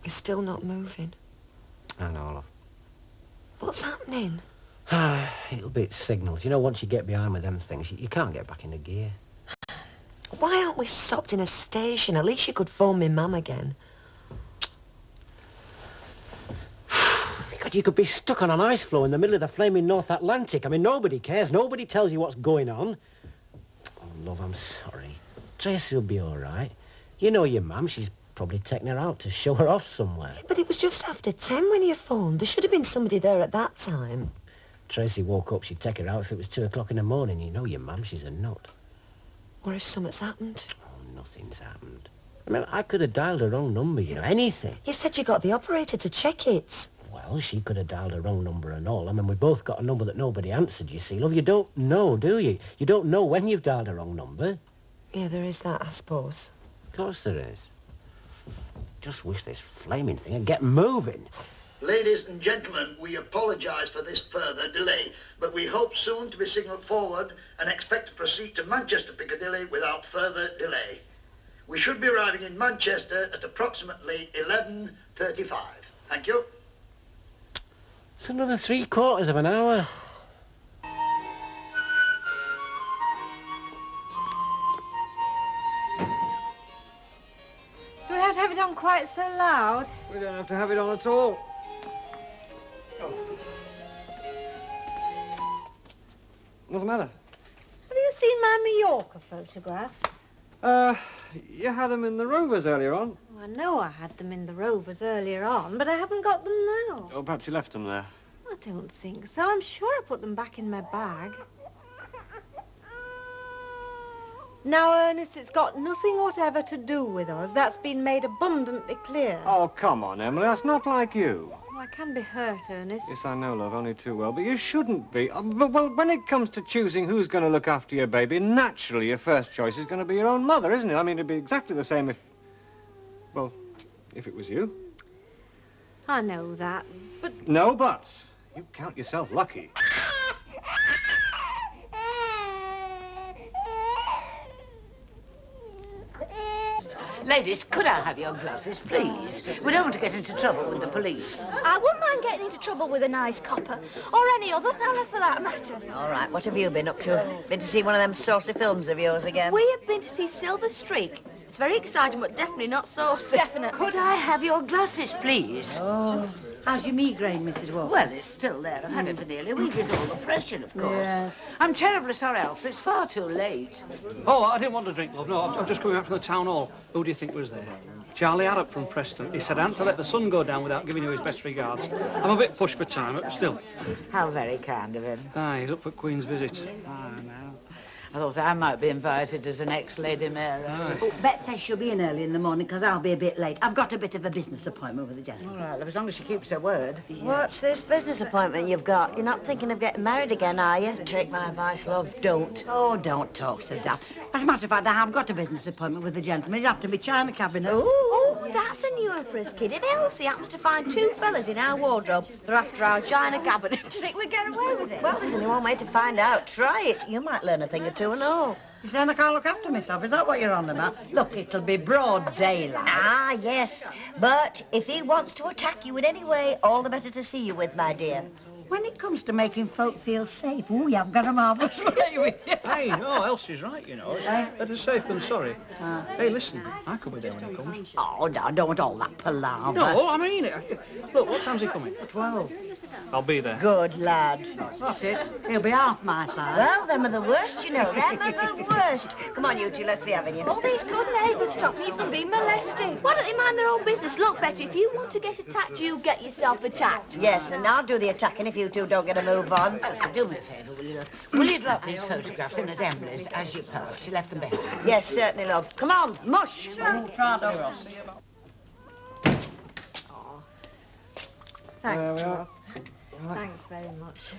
He's still not moving. I know, love. What's happening? It'll be its signals. You know, once you get behind with them things, you can't get back into gear. Why aren't we stopped in a station? At least you could phone me mum again. God, you could be stuck on an ice floe in the middle of the flaming North Atlantic. I mean, nobody cares. Nobody tells you what's going on. Oh, love, I'm sorry. Tracy will be all right. You know your mum. She's probably taken her out to show her off somewhere. Yeah, but it was just after 10 when you phoned. There should have been somebody there at that time. Tracy woke up. She'd take her out if it was 2 o'clock in the morning. You know your mum. She's a nut. Or if something's happened. Oh, nothing's happened. I mean, I could have dialed her wrong number, you know, anything. You said you got the operator to check it. Well, she could have dialed her wrong number and all. I mean, we both got a number that nobody answered, you see. Love, you don't know, do you? You don't know when you've dialed a wrong number. Yeah, there is that, I suppose. Of course there is. Just wish this flaming thing would get moving. Ladies and gentlemen, we apologise for this further delay, but we hope soon to be signalled forward and expect to proceed to Manchester Piccadilly without further delay. We should be arriving in Manchester at approximately 11:35. Thank you. It's another 3/4 of an hour. Do we have to have it on quite so loud? We don't have to have it on at all. What's the matter? Have you seen my Mallorca photographs? You had them in the Rovers earlier on. Oh, I know I had them in the Rovers earlier on, but I haven't got them now. Oh, perhaps you left them there. I don't think so. I'm sure I put them back in my bag. Now, Ernest, it's got nothing whatever to do with us. That's been made abundantly clear. Oh, come on, Emily. That's not like you. Oh, I can be hurt, Ernest. Yes, I know, love, only too well. But you shouldn't be. Well, when it comes to choosing who's going to look after your baby, naturally your first choice is going to be your own mother, isn't it? I mean, it'd be exactly the same if... Well, if it was you. I know that, but... No buts. You count yourself lucky. Ladies, could I have your glasses, please? We don't want to get into trouble with the police. I wouldn't mind getting into trouble with a nice copper, or any other fella for that matter. All right, what have you been up to? Been to see one of them saucy films of yours again? We have been to see Silver Streak. It's very exciting, but definitely not saucy. Definitely. Could I have your glasses, please? Oh, how's your migraine, Mrs. Walker? Well, it's still there. I've had it for nearly a week. It's all the pressure, of course. Yes. I'm terribly sorry, Alfred. It's far too late. Oh, I didn't want to drink, love. No, I'm just coming back from the town hall. Who do you think was there? Charlie Harrop from Preston. He said I hadn't to let the sun go down without giving you his best regards. I'm a bit pushed for time, but still. How very kind of him. Aye, he's up for Queen's visit. I know. I thought I might be invited as an ex-Lady Mayor. Oh, Bet says she'll be in early in the morning because I'll be a bit late. I've got a bit of a business appointment with the gentleman. All right, as long as she keeps her word. Yeah. What's this business appointment you've got? You're not thinking of getting married again, are you? Take my advice, love, don't. Oh, don't talk so daft. As a matter of fact, I have got a business appointment with the gentleman. He's after me china cabinet. Oh, that's a new one for us, kid. If Elsie happens to find 2 fellas in our wardrobe, they're after our china cabinet. Do you think we'd get away with it? Well, there's only one way to find out. Try it. You might learn a thing or two and all. You saying I can't look after myself? Is that what you're on about? Look, it'll be broad daylight. Ah, yes. But if he wants to attack you in any way, all the better to see you with, my dear. When it comes to making folk feel safe, oh, you've got a marvellous way with you. Hey, no, Elsie's right, you know. It's better safe than sorry. Hey, listen, I could be there when he comes. Oh, no, I don't want all that palaver. No, I mean it. Look, what time's he coming? 12. I'll be there. Good lad. That's not it. He'll be half my size. Well, them are the worst, you know. Them are the worst. Come on, you two, let's be having you. All these good neighbours stopping you from being molested. Why don't they mind their own business? Look, Betty, if you want to get attacked, you get yourself attacked. Yes, and I'll do the attacking if you two don't get a move on. Elsie, do me a favour, will you? Will you drop these photographs in at Emily's as you pass? She left them behind. Yes, certainly, love. Come on, mush. Oh, try not. Thanks, love. Thanks very much.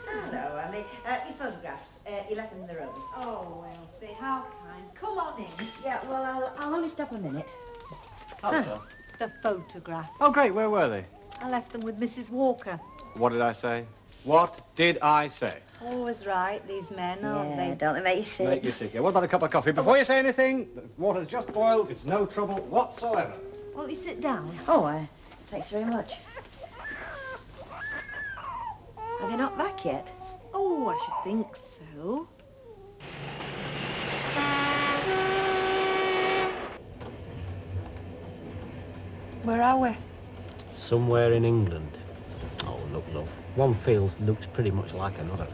Hello, Annie. Your photographs. You left them in the rooms. Oh, Elsie, how kind. Come on in. Yeah, well, I'll only stop a minute. The photographs. Oh, great. Where were they? I left them with Mrs. Walker. What did I say? What did I say? Always right, these men, aren't Yeah, they? don't they make you sick? Make you sick. Yeah, what about a cup of coffee? Before you say anything, the water's just boiled. It's no trouble whatsoever. Won't you sit down? Oh, thanks very much. Are they not back yet? Oh, I should think so. Where are we? Somewhere in England. Oh, look, love. One field looks pretty much like another.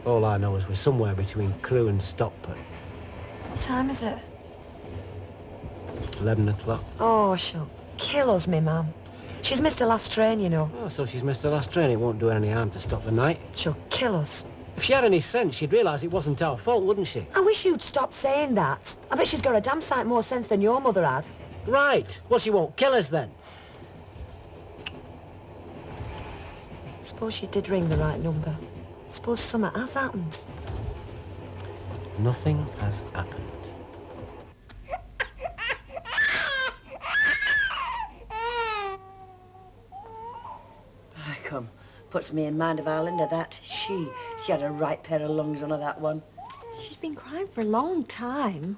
All I know is we're somewhere between Crewe and Stockport. What time is it? 11 o'clock. Oh, she'll kill us, me mum. She's missed her last train, you know. Oh, so she's missed the last train. It won't do her any harm to stop the night. She'll kill us. If she had any sense, she'd realise it wasn't our fault, wouldn't she? I wish you'd stop saying that. I bet she's got a damn sight more sense than your mother had. Right. Well, she won't kill us then. Suppose she did ring the right number. Suppose something has happened. Nothing has happened. Come, puts me in mind of our Linda, that. She had a right pair of lungs on her, that one. She's been crying for a long time.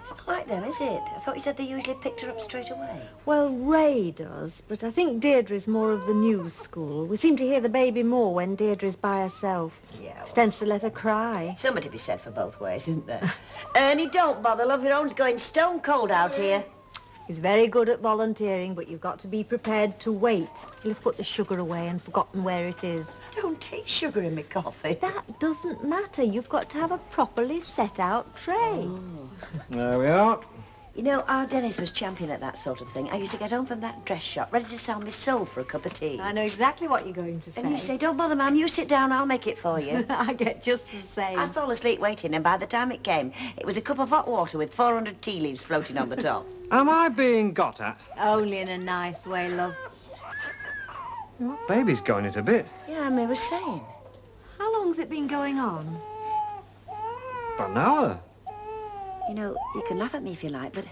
It's not like them, is it? I thought you said they usually picked her up straight away. Well, Ray does, but I think Deirdre's more of the new school. We seem to hear the baby more when Deirdre's by herself. Yeah, well, She tends to let her cry. something to be said for both ways, isn't there? Ernie, don't bother, love. Your own's going stone cold out here. He's very good at volunteering, but you've got to be prepared to wait. He'll have put the sugar away and forgotten where it is. Don't take sugar in my coffee. That doesn't matter. You've got to have a properly set out tray. There we are. You know, our Dennis was champion at that sort of thing. I used to get home from that dress shop, ready to sell my soul for a cup of tea. I know exactly what you're going to say. And you say, don't bother, ma'am, you sit down, I'll make it for you. I get just the same. I fell asleep waiting, and by the time it came, it was a cup of hot water with 400 tea leaves floating on the top. Am I being got at? Only in a nice way, love. That baby's going it a bit. Yeah, I was saying. How long's it been going on? About an hour. You know, you can laugh at me if you like, but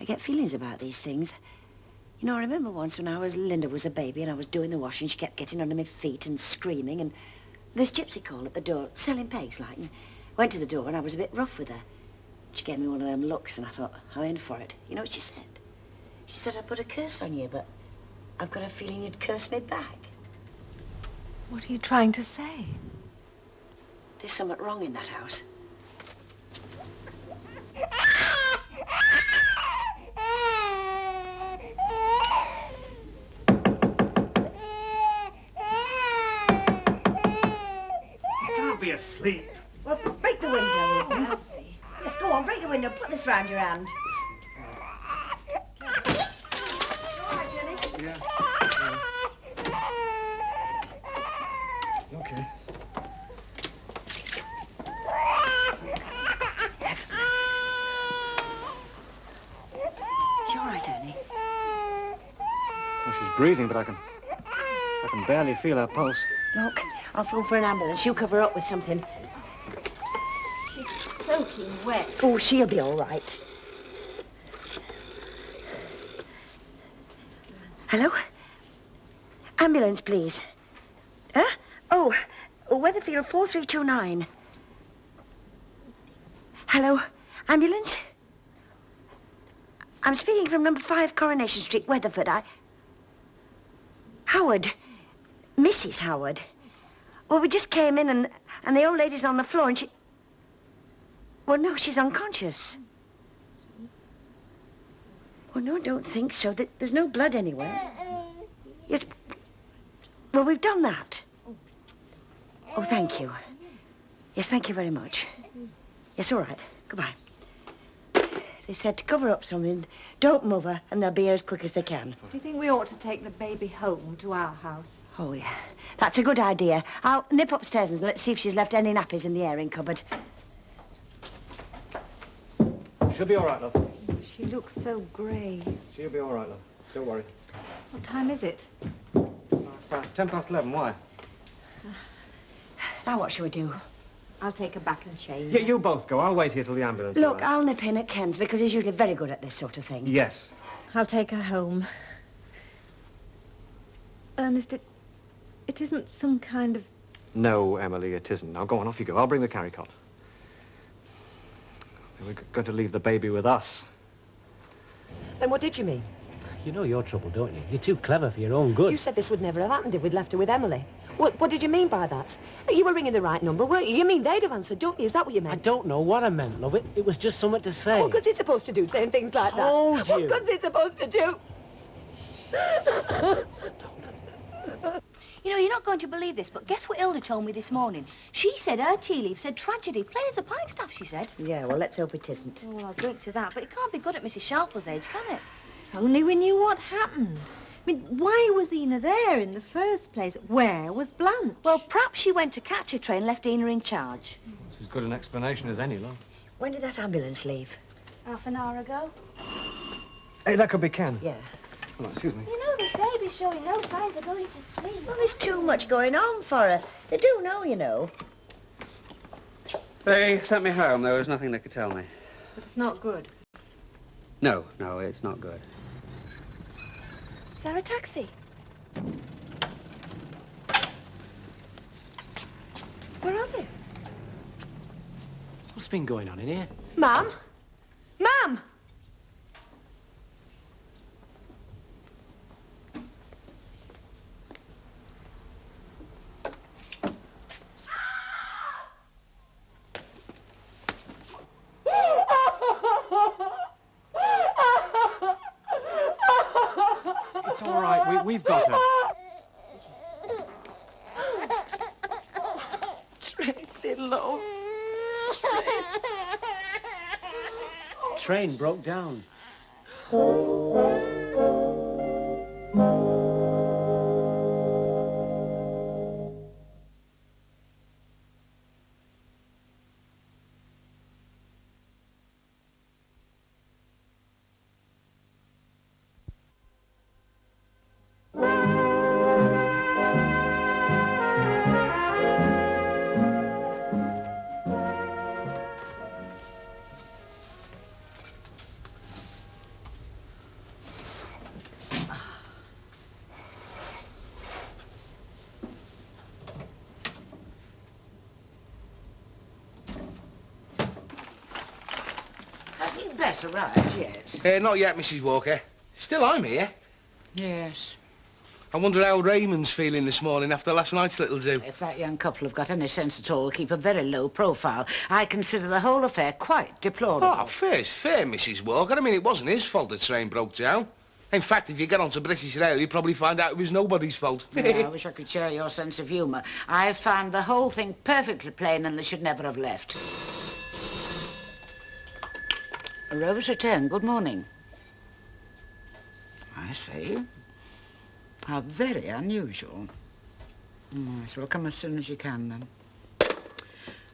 I get feelings about these things. You know, I remember once when Linda was a baby and I was doing the washing, she kept getting under my feet and screaming, and this gypsy called at the door, selling pegs, like, and went to the door and I was a bit rough with her. She gave me one of them looks and I thought, I'm in for it. You know what she said? She said, I put a curse on you, but I've got a feeling you'd curse me back. What are you trying to say? There's something wrong in that house. You can't be asleep. Well, break the window. Elsie. Yes, go on, break the window. Put this round your hand. Yeah. Okay. It's all right, Ernie. Well, she's breathing, but I can barely feel her pulse. Look, I'll phone for an ambulance. You cover her up with something. She's soaking wet. Oh, she'll be all right. Hello? Ambulance, please. Huh? Oh, Weatherfield 4329. Hello? Ambulance? I'm speaking from number 5 Coronation Street, Weatherford. Howard. Mrs. Howard. Well, we just came in and the old lady's on the floor and she... Well, no, she's unconscious. Well, no, I don't think so. There's no blood anywhere. Yes. Well, we've done that. Oh, thank you. Yes, thank you very much. Yes, all right. Goodbye. They said to cover up something, don't move her, and they'll be here as quick as they can. Do you think we ought to take the baby home to our house? Oh, yeah. That's a good idea. I'll nip upstairs and let's see if she's left any nappies in the airing cupboard. She'll be all right, love. She looks so grey. She'll be all right, love. Don't worry. What time is it? It's 10 past 11. Why? Now what shall we do? I'll take her back and change. Yeah, you both go. I'll wait here till the ambulance Look, arrives. I'll nip in at Ken's because he's usually very good at this sort of thing. Yes. I'll take her home. Ernest, it isn't some kind of... No, Emily, it isn't. Now, go on, off you go. I'll bring the carry cot. We're going to leave the baby with us. Then what did you mean? You know your trouble, don't you? You're too clever for your own good. You said this would never have happened if we'd left her with Emily. What did you mean by that? You were ringing the right number, weren't you? You mean they'd have answered, don't you? Is that what you meant? I don't know what I meant, love. It was just something to say. What good's it supposed to do, saying things like that? Told you. What good's it supposed to do? You know, you're not going to believe this, but guess what Hilda told me this morning? She said her tea leaf said tragedy, plain as a pikestaff, she said. Yeah, well, let's hope it isn't. Oh, I'll drink to that, but it can't be good at Mrs. Sharple's age, can it? If only we knew what happened. I mean, why was Ina there in the first place? Where was Blanche? Well, perhaps she went to catch a train and left Ina in charge. It's as good an explanation as any, love. When did that ambulance leave? Half an hour ago. Hey, that could be Ken. Yeah. Oh, excuse me. You know, this baby's showing no signs of going to sleep. Well, there's too much going on for her. They do know, you know. They sent me home. There was nothing they could tell me. But it's not good. No, it's not good. Is there a taxi? Where are they? What's been going on in here? Ma'am? Ma'am! It's all right. We've got her. Tracy, love. Train broke down. Hasn't Bet arrived yet? Not yet, Mrs. Walker. Still I'm here. Yes. I wonder how Raymond's feeling this morning after last night's little do. If that young couple have got any sense at all, keep a very low profile. I consider the whole affair quite deplorable. Oh, fair's fair, Mrs. Walker. I mean, it wasn't his fault the train broke down. In fact, if you get onto British Rail, you'd probably find out it was nobody's fault. Yeah, I wish I could share your sense of humour. I found the whole thing perfectly plain and they should never have left. Rose return. Good morning. I see. How very unusual. Yes, well, come as soon as you can, then.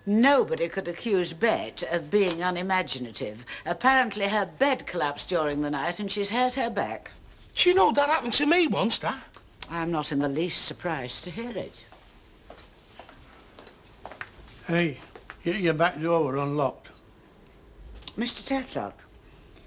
Nobody could accuse Bet of being unimaginative. Apparently her bed collapsed during the night and she's hurt her back. Do you know that happened to me once, Dad? I'm not in the least surprised to hear it. Hey, get your back door unlocked. Mr. Tetlock,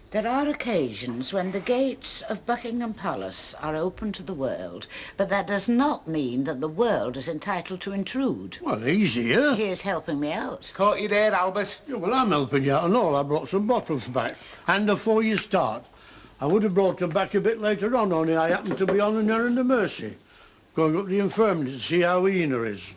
there are occasions when the gates of Buckingham Palace are open to the world, but that does not mean that the world is entitled to intrude. Well, he's here. He is helping me out. Caught you there, Albert. Yeah, well, I'm helping you out and all. I brought some bottles back. And before you start, I would have brought them back a bit later on, only I happened to be on an errand of mercy. Going up the infirmary to see how Ina is.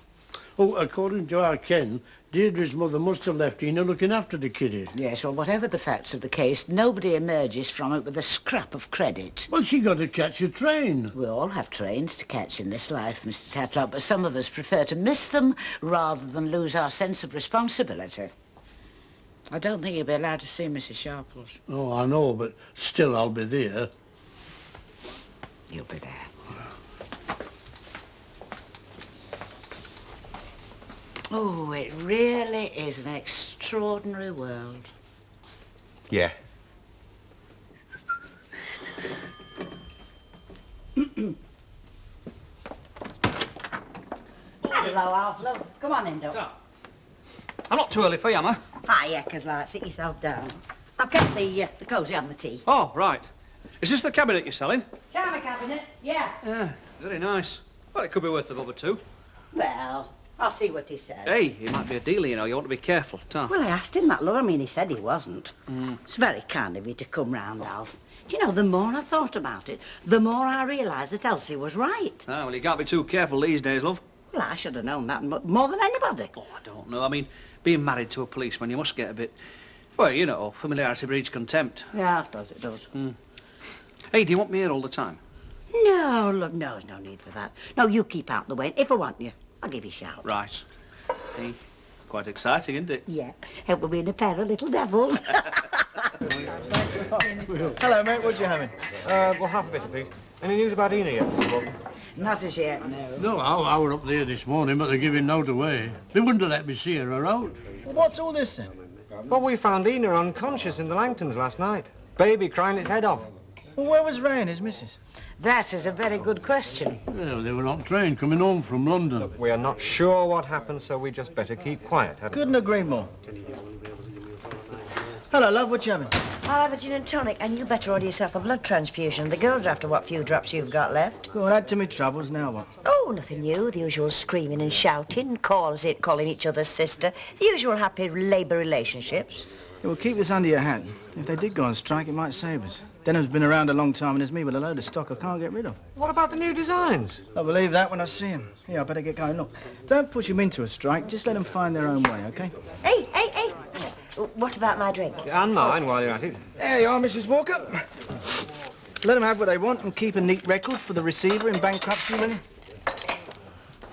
Oh, according to our Ken, Deirdre's mother must have left Ina looking after the kiddie. Yes, well, whatever the facts of the case, nobody emerges from it with a scrap of credit. Well, she got to catch a train. We all have trains to catch in this life, Mr. Tatlock, but some of us prefer to miss them rather than lose our sense of responsibility. I don't think you'll be allowed to see Mrs. Sharples. Oh, I know, but still I'll be there. You'll be there. Oh, it really is an extraordinary world. Yeah. Hello, Alf. Love. Come on in, Doc. So, I'm not too early for you, am I? Hi, Eckers, sit yourself down. I've kept the cosy on the tea. Oh, right. Is this the cabinet you're selling? China cabinet, yeah. Yeah, very nice. Well, Well, it could be worth above a 2. Well, I'll see what he says. Hey, he might be a dealer, you know. You want to be careful, Tom. Well, I asked him that, love. I mean, he said he wasn't. It's very kind of you to come round, Alf. Do you know, the more I thought about it, the more I realised that Elsie was right. Ah, well, you can't be too careful these days, love. Well, I should have known that more than anybody. Oh, I don't know. I mean, being married to a policeman, you must get a bit... Well, you know, familiarity breeds contempt. Yeah, I suppose it does. Hey, do you want me here all the time? No, look, no, there's no need for that. No, you keep out the way. If I want you, I'll give you a shout. Right. Hey, quite exciting, isn't it? Yeah, it will be in a pair of little devils. Hello, mate. What you having? Well, half a bit, please. Any news about Ina yet? Not as yet, no. No, I were up there this morning, but they're giving note away. They wouldn't have let me see her out. Well, what's all this then? Well, we found Ina unconscious in the Langtons last night. Baby crying its head off. Well, where was Ray and his missus? That is a very good question. Well, they were on train coming home from London. Look, we are not sure what happened, so we just better keep quiet. Couldn't agree more. Hello, love. What you having? I'll have a gin and tonic, and you better order yourself a blood transfusion. The girls are after what few drops you've got left. Go on, add to me troubles, now what? Oh, nothing new. The usual screaming and shouting, calling each other sister. The usual happy labour relationships. Yeah, well, keep this under your hat. If they did go on strike, it might save us. Denham's been around a long time, and there's me with a load of stock I can't get rid of. What about the new designs? I'll believe that when I see him. Yeah, I better get going. Look, don't push them into a strike. Just let them find their own way, OK? Hey! What about my drink? And mine, while you're at it. There you are, Mrs. Walker. Let them have what they want and keep a neat record for the receiver in bankruptcy, will you?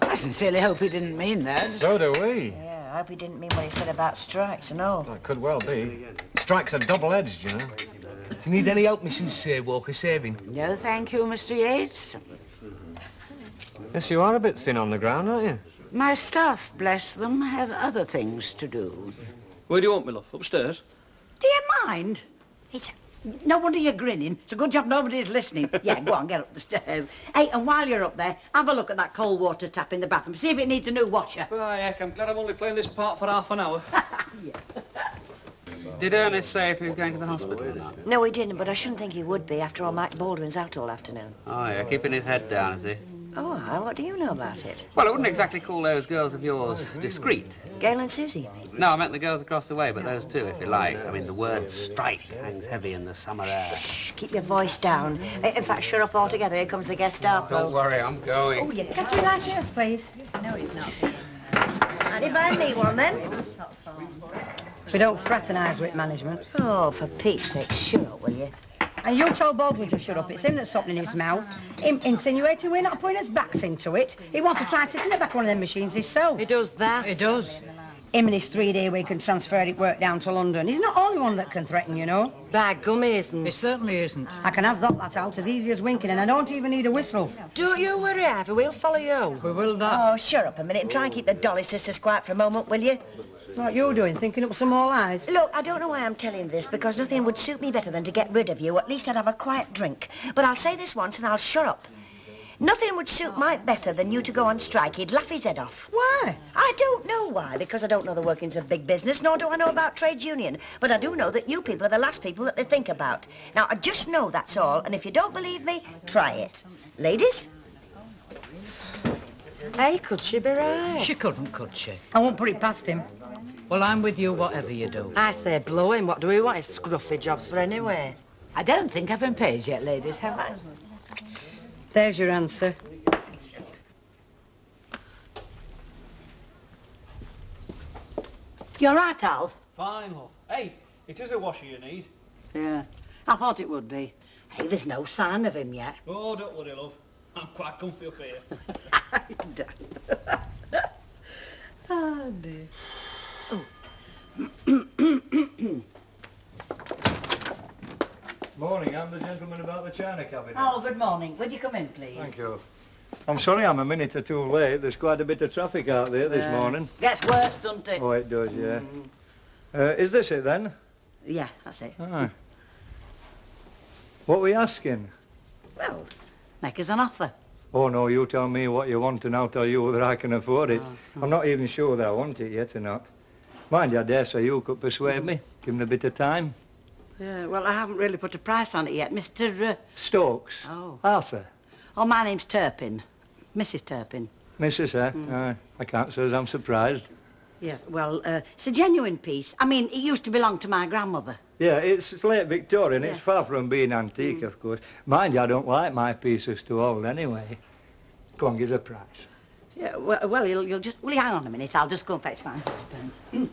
I sincerely hope he didn't mean that. So do we. Yeah, I hope he didn't mean what he said about strikes and all. Well, it could well be. Strikes are double-edged, you know. Do you need any help, Mrs. Walker, saving? No, thank you, Mr. Yates. Yes, you are a bit thin on the ground, aren't you? My staff, bless them, have other things to do. Where do you want me, love? Upstairs? Do you mind? No wonder you're grinning. It's a good job nobody's listening. Yeah, go on, get up the stairs. Hey, and while you're up there, have a look at that cold water tap in the bathroom. See if it needs a new washer. Oh, heck, I'm glad I'm only playing this part for half an hour. Did Ernest say if he was going to the hospital or not? No, he didn't, but I shouldn't think he would be. After all, Mike Baldwin's out all afternoon. Oh, yeah, keeping his head down, is he? Oh, what do you know about it? Well, I wouldn't exactly call those girls of yours discreet. Gail and Susie, you mean? No, I meant the girls across the way, but those two, if you like. I mean, the word strike hangs heavy in the summer air. Shh, keep your voice down. In fact, shut up altogether. Here comes the Gestapo. Don't worry, I'm going. Oh, you Get you like this, please. No, he's not. And you buy me one, then? We don't fraternise with management. Oh, for Pete's sake, shut up, will you? And you told Baldwin to shut up. It's him that's opening his mouth. Him insinuating we're not putting his backs into it. He wants to try and sit in the back of one of them machines himself. He does that. He does. Him and his 3-day week and transferred it work down to London. He's not the only one that can threaten, you know. By gum, he isn't. It certainly isn't. I can have that out as easy as winking, and I don't even need a whistle. Don't you worry, Ivy. We'll follow you. We will that. Oh, shut up a minute and try and keep the Dolly sisters quiet for a moment, will you? What you doing, thinking up some more lies? Look, I don't know why I'm telling you this, because nothing would suit me better than to get rid of you. At least I'd have a quiet drink. But I'll say this once and I'll shut up. Nothing would suit Mike better than you to go on strike. He'd laugh his head off. Why? I don't know why, because I don't know the workings of big business, nor do I know about trades union. But I do know that you people are the last people that they think about. Now, I just know that's all, and if you don't believe me, try it. Ladies? Hey, could she be right? She couldn't, could she? I won't put it past him. Well, I'm with you whatever you do. I say blow him. What do we want his scruffy jobs for anyway? I don't think I've been paid yet, ladies, have I? There's your answer. You're right, Alf. Fine, love. Hey, it is a washer you need. Yeah, I thought it would be. Hey, there's no sign of him yet. Oh, don't worry, love. I'm quite comfy up here. Oh, dear. Morning, I'm the gentleman about the china cabinet. Oh, good morning. Would you come in, please? Thank you. I'm sorry I'm a minute or two late. There's quite a bit of traffic out there this morning. Gets worse, doesn't it? Oh, it does, yeah. Is this it then? Yeah, that's it. Ah. What were you asking? Well, make us an offer. Oh, no, you tell me what you want and I'll tell you whether I can afford it. I'm not even sure that I want it yet or not. Mind you, I dare say you could persuade me. Give me a bit of time. Yeah, well, I haven't really put a price on it yet. Mr. Stokes. Oh. Arthur. Oh, my name's Turpin. Mrs. Turpin. Mrs. I can't say as I'm surprised. Yeah, well, it's a genuine piece. I mean, it used to belong to my grandmother. Yeah, it's late Victorian. It's far from being antique, of course. Mind you, I don't like my pieces too old anyway. Go on, give us a price. Yeah, well, you'll just... Will you hang on a minute? I'll just go and fetch my husband.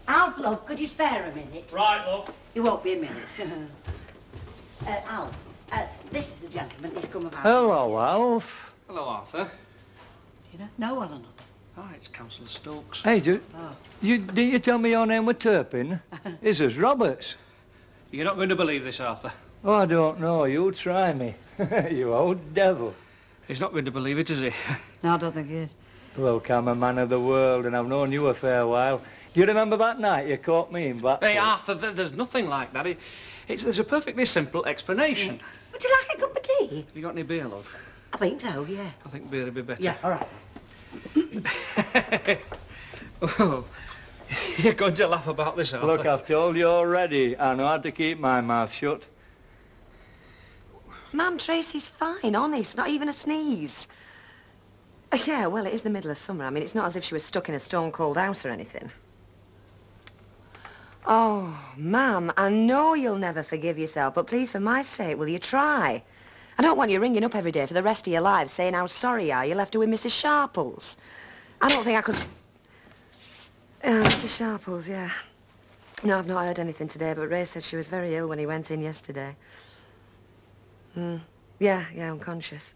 Alf, love, could you spare a minute? Right, love. It won't be a minute. Alf, this is the gentleman. He's come about... Hello, Alf. Hello, Arthur. You know one another. Hi, it's Councillor Stokes. Hey, didn't you tell me your name was Turpin? This is Roberts. You're not going to believe this, Arthur. Oh, I don't know. You try me. You old devil. He's not going to believe it, is he? No, I don't think he is. Look, I'm a man of the world, and I've known you a fair while. Do you remember that night you caught me in Blackpool? Hey, Arthur, there's nothing like that. There's a perfectly simple explanation. Would you like a cup of tea? Have you got any beer, love? I think so, yeah. I think beer would be better. Yeah, all right. Oh, you're going to laugh about this, Arthur. Look, I've told you already. I know how to keep my mouth shut. Ma'am, Tracy's fine, honest, not even a sneeze. Yeah, well, it is the middle of summer. I mean, it's not as if she was stuck in a stone-cold house or anything. Oh, Ma'am, I know you'll never forgive yourself, but please, for my sake, will you try? I don't want you ringing up every day for the rest of your lives saying how sorry you left her with Mrs. Sharples. I don't think I could... Mrs. Sharples, yeah. No, I've not heard anything today, but Ray said she was very ill when he went in yesterday. Yeah, unconscious.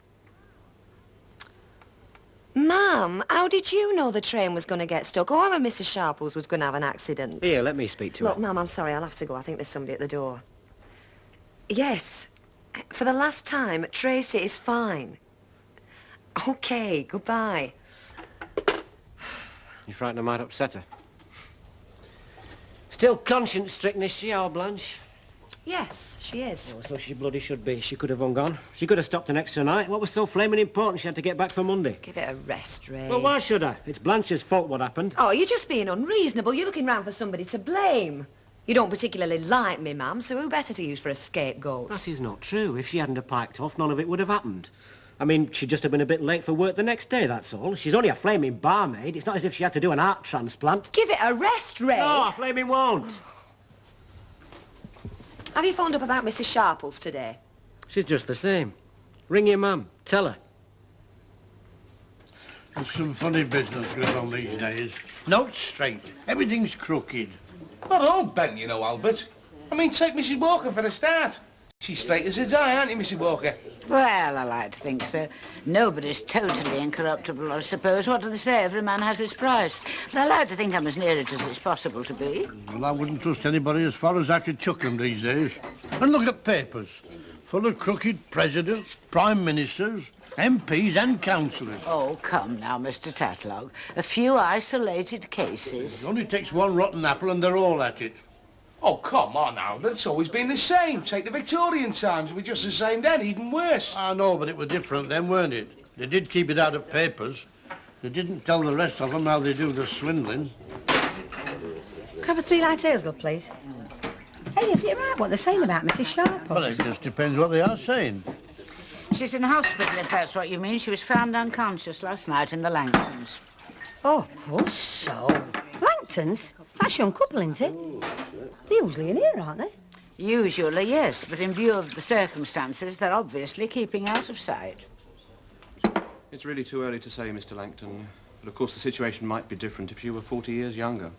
Ma'am, how did you know the train was going to get stuck or ever Mrs. Sharples was going to have an accident? Here, let me speak to her. Look, Ma'am, I'm sorry, I'll have to go. I think there's somebody at the door. Yes. For the last time, Tracy is fine. OK, goodbye. You frightened I might upset her. Still conscience-stricken, is she, our Blanche? Yes, she is. Oh, so she bloody should be. She could have hung on. She could have stopped an extra night. What was so flaming important she had to get back for Monday? Give it a rest, Ray. Well, why should I? It's Blanche's fault what happened. Oh, you're just being unreasonable. You're looking round for somebody to blame. You don't particularly like me, ma'am, so who better to use for a scapegoat? That is not true. If she hadn't have piped off, none of it would have happened. I mean, she'd just have been a bit late for work the next day, that's all. She's only a flaming barmaid. It's not as if she had to do an heart transplant. Give it a rest, Ray. No, I flaming won't. Have you phoned up about Mrs. Sharples today? She's just the same. Ring your mum. Tell her. There's some funny business going on these days. Not straight. Everything's crooked. Not all bent, you know, Albert. I mean, take Mrs. Walker for a start. She's straight as a die, aren't you, Mrs. Walker? Well, I like to think so. Nobody's totally incorruptible, I suppose. What do they say? Every man has his price. But I like to think I'm as near it as it's possible to be. Well, I wouldn't trust anybody as far as I could chuck them these days. And look at papers. Full of crooked presidents, prime ministers, MPs and councillors. Oh, come now, Mr. Tatlog. A few isolated cases. It only takes one rotten apple and they're all at it. Oh, come on, Albert. It's always been the same. Take the Victorian times. It was just the same then, even worse. I know, but it was different then, weren't it? They did keep it out of papers. They didn't tell the rest of them how they do the swindling. Could I have a 3 light ales, love, please? Hey, is it right what they're saying about Mrs. Sharples? Well, it just depends what they are saying. She's in hospital, if that's what you mean. She was found unconscious last night in the Langtons. Oh, poor soul. Langtons? That's young couple, isn't it? They're usually in here, aren't they? Usually, yes, but in view of the circumstances, they're obviously keeping out of sight. It's really too early to say, Mr. Langton. But of course the situation might be different if you were 40 years younger.